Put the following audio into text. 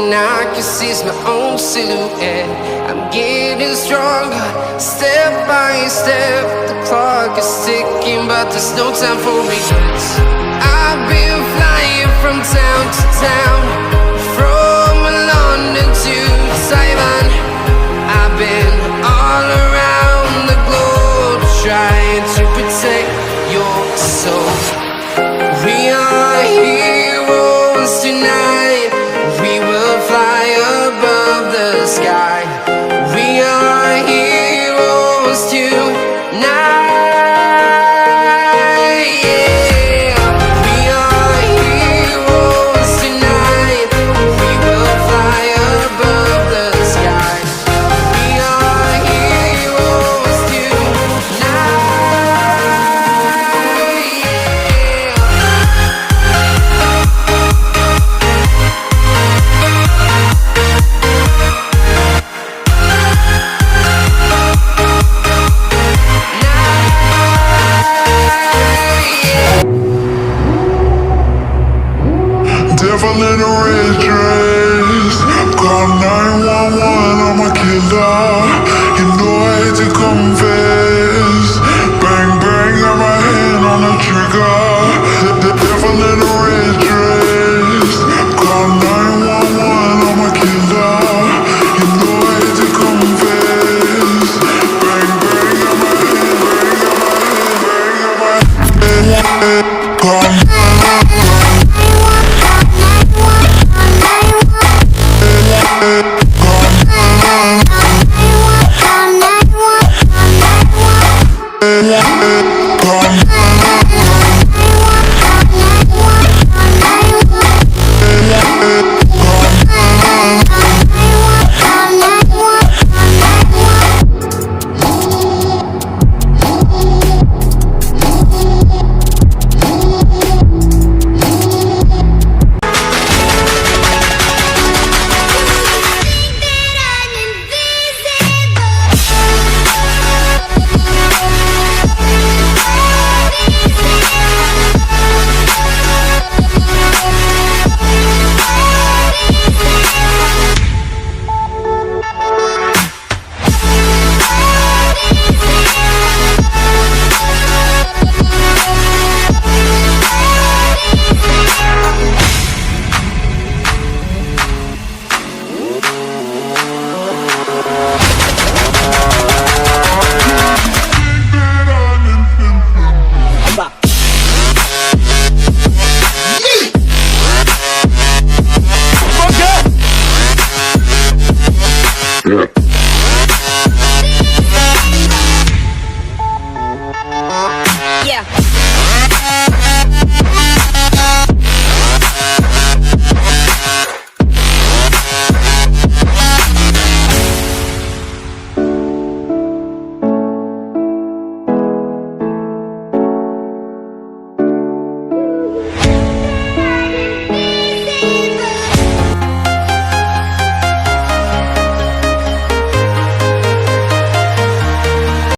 and I can see my own silhouette. I'm getting stronger, step by step. The clock is ticking, but there's no time for regrets. I've been flying from town to town, from London to Taiwan. I've been all around the globe, trying to protect your soul. We are heroes tonight. We will fly above the sky. We are heroes tonight. Yeah. We are heroes tonight. We will fly above the sky. We are heroes tonight. Devil in a red dress, call 911, I'm a killer. You know I hate to confess. Bang bang, got my hand on the trigger. The devil in a red dress, call 911, I'm a killer. You know I hate to confess. Bang bang, got my hand, bang, got my hand, call 911. Yeah.